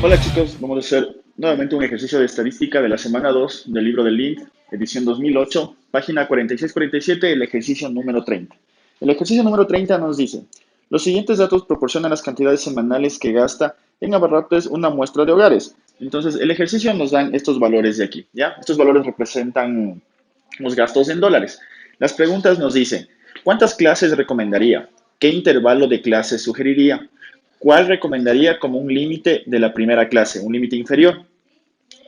Hola chicos, vamos a hacer nuevamente un ejercicio de estadística de la semana 2 del libro de Lind, edición 2008, página 46-47, el ejercicio número 30. El ejercicio número 30 nos dice, los siguientes datos proporcionan las cantidades semanales que gasta en abarrotes una muestra de hogares. Entonces, el ejercicio nos dan estos valores de aquí, ¿ya? Estos valores representan los gastos en dólares. Las preguntas nos dicen, ¿cuántas clases recomendaría? ¿Qué intervalo de clases sugeriría? ¿Cuál recomendaría como un límite de la primera clase, un límite inferior?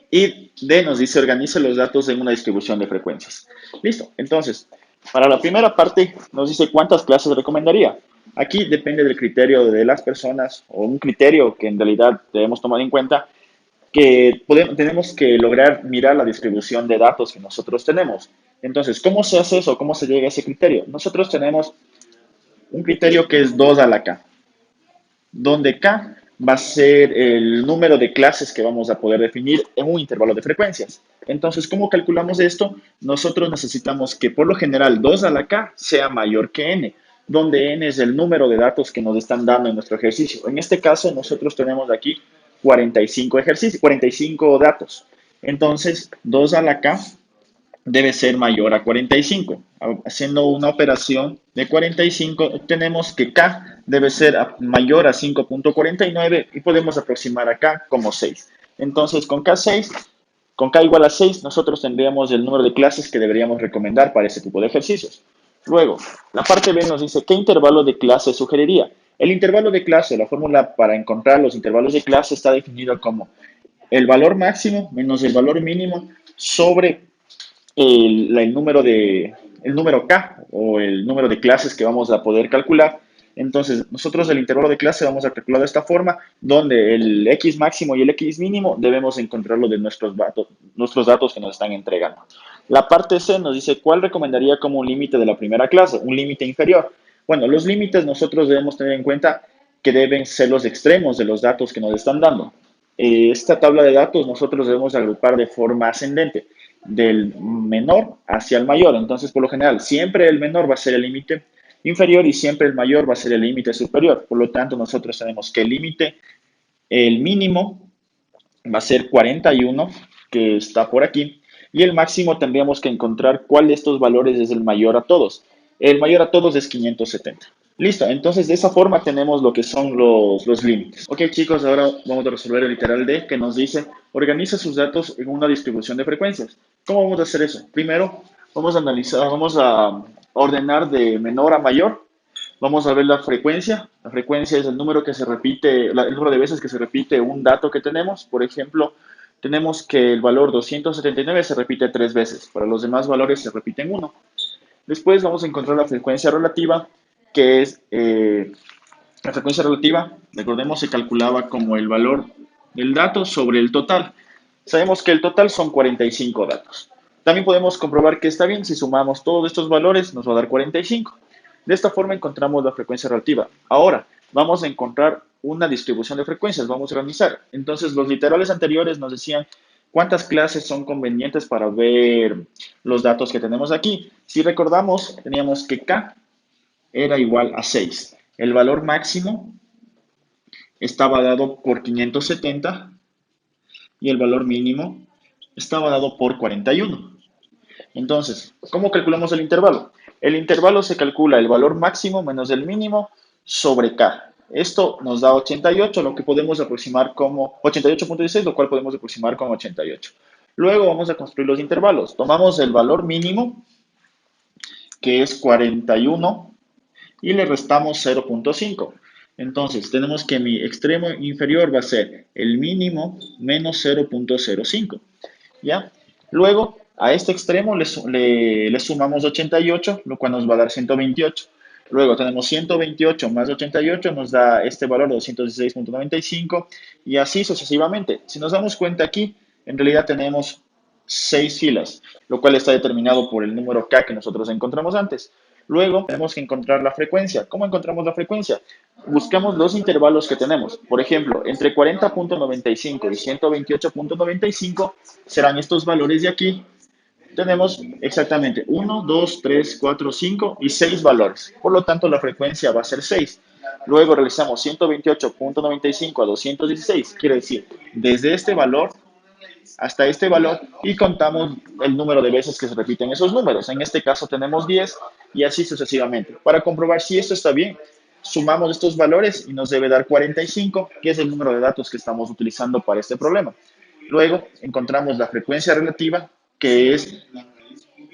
Y D nos dice, organiza los datos en una distribución de frecuencias. Listo, entonces, para la primera parte nos dice cuántas clases recomendaría. Aquí depende del criterio de las personas o un criterio que en realidad debemos tomar en cuenta que tenemos que lograr mirar la distribución de datos que nosotros tenemos. Entonces, ¿cómo se hace eso? ¿Cómo se llega a ese criterio? Nosotros tenemos un criterio que es 2 a la K, donde K va a ser el número de clases que vamos a poder definir en un intervalo de frecuencias. Entonces, ¿cómo calculamos esto? Nosotros necesitamos que por lo general 2 a la K sea mayor que n, donde n es el número de datos que nos están dando en nuestro ejercicio. En este caso, nosotros tenemos aquí 45 ejercicios, 45 datos. Entonces, 2 a la K debe ser mayor a 45. Haciendo una operación de 45, obtenemos que K debe ser mayor a 5.49 y podemos aproximar a K como 6. Entonces, con K igual a 6, nosotros tendríamos el número de clases que deberíamos recomendar para ese tipo de ejercicios. Luego, la parte B nos dice, ¿qué intervalo de clase sugeriría? El intervalo de clase, la fórmula para encontrar los intervalos de clase está definida como el valor máximo menos el valor mínimo sobre el número K o el número de clases que vamos a poder calcular. Entonces, nosotros el intervalo de clase vamos a calcular de esta forma, donde el X máximo y el X mínimo debemos encontrarlo de nuestros datos que nos están entregando. La parte C nos dice cuál recomendaría como un límite de la primera clase, un límite inferior. Bueno, los límites nosotros debemos tener en cuenta que deben ser los extremos de los datos que nos están dando. Esta tabla de datos nosotros debemos agrupar de forma ascendente del menor hacia el mayor. Entonces, por lo general, siempre el menor va a ser el límite inferior y siempre el mayor va a ser el límite superior. Por lo tanto, nosotros tenemos que el límite, el mínimo va a ser 41, que está por aquí, y el máximo tendríamos que encontrar cuál de estos valores es el mayor a todos. El mayor a todos es 570. Listo, entonces de esa forma tenemos lo que son los límites. Ok chicos, ahora vamos a resolver el literal D que nos dice, organiza sus datos en una distribución de frecuencias. ¿Cómo vamos a hacer eso? Primero, vamos a ordenar de menor a mayor. Vamos a ver la frecuencia. La frecuencia es el número que se repite, el número de veces que se repite un dato que tenemos. Por ejemplo, tenemos que el valor 279 se repite 3 veces. Para los demás valores se repiten uno. Después vamos a encontrar la frecuencia relativa, que es la frecuencia relativa. Recordemos, se calculaba como el valor del dato sobre el total. Sabemos que el total son 45 datos. También podemos comprobar que está bien, si sumamos todos estos valores nos va a dar 45. De esta forma encontramos la frecuencia relativa. Ahora, vamos a encontrar una distribución de frecuencias, vamos a organizar. Entonces, los literales anteriores nos decían cuántas clases son convenientes para ver los datos que tenemos aquí. Si recordamos, teníamos que K era igual a 6. El valor máximo estaba dado por 570 y el valor mínimo estaba dado por 41. Entonces, ¿cómo calculamos el intervalo? El intervalo se calcula el valor máximo menos el mínimo sobre K. Esto nos da 88, lo que podemos aproximar como 88.16, lo cual podemos aproximar como 88. Luego vamos a construir los intervalos. Tomamos el valor mínimo, que es 41, y le restamos 0.5. Entonces, tenemos que mi extremo inferior va a ser el mínimo menos 0.05. ¿Ya? Luego, a este extremo le sumamos 88, lo cual nos va a dar 128. Luego tenemos 128 más 88, nos da este valor de 216.95 y así sucesivamente. Si nos damos cuenta aquí, en realidad tenemos 6 filas, lo cual está determinado por el número K que nosotros encontramos antes. Luego tenemos que encontrar la frecuencia. ¿Cómo encontramos la frecuencia? Buscamos los intervalos que tenemos. Por ejemplo, entre 40.95 y 128.95 serán estos valores de aquí. Tenemos exactamente 1, 2, 3, 4, 5 y 6 valores. Por lo tanto, la frecuencia va a ser 6. Luego realizamos 128.95 a 216, quiere decir, desde este valor hasta este valor y contamos el número de veces que se repiten esos números. En este caso tenemos 10 y así sucesivamente. Para comprobar si esto está bien, sumamos estos valores y nos debe dar 45, que es el número de datos que estamos utilizando para este problema. Luego encontramos la frecuencia relativa, que es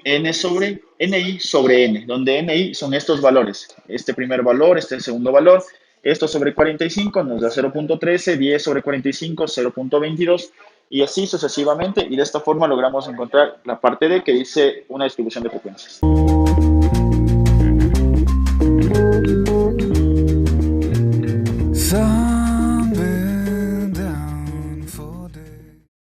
n sobre ni sobre n, donde ni son estos valores, este primer valor, este segundo valor, esto sobre 45 nos da 0.13, 10 sobre 45, 0.22 y así sucesivamente, y de esta forma logramos encontrar la parte D que dice una distribución de frecuencias.